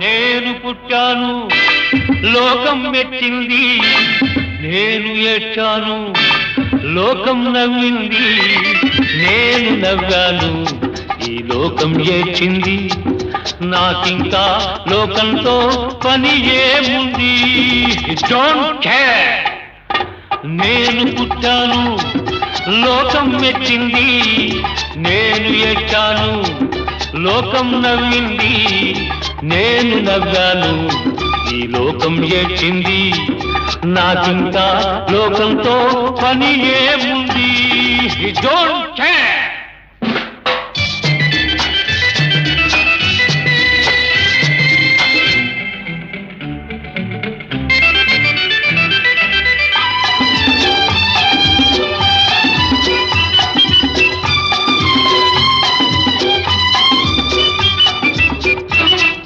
నేను పుట్టాను లోకం మెచ్చింది, నేను ఏడ్చాను లోకం నవ్వింది, నేను నవ్వాను ఈ లోకం ఏడ్చింది. నాకింకా లోకంతో పని ఏముంది? Don't care. నేను పుట్టాను లోకం మెచ్చింది, నేను ఏడ్చాను లోకం నవ్వింది, నేను నవ్వాను ఈ లోకం ఏడ్చింది. నాకింకా లోకంతో పని ఏముంది? Don't care.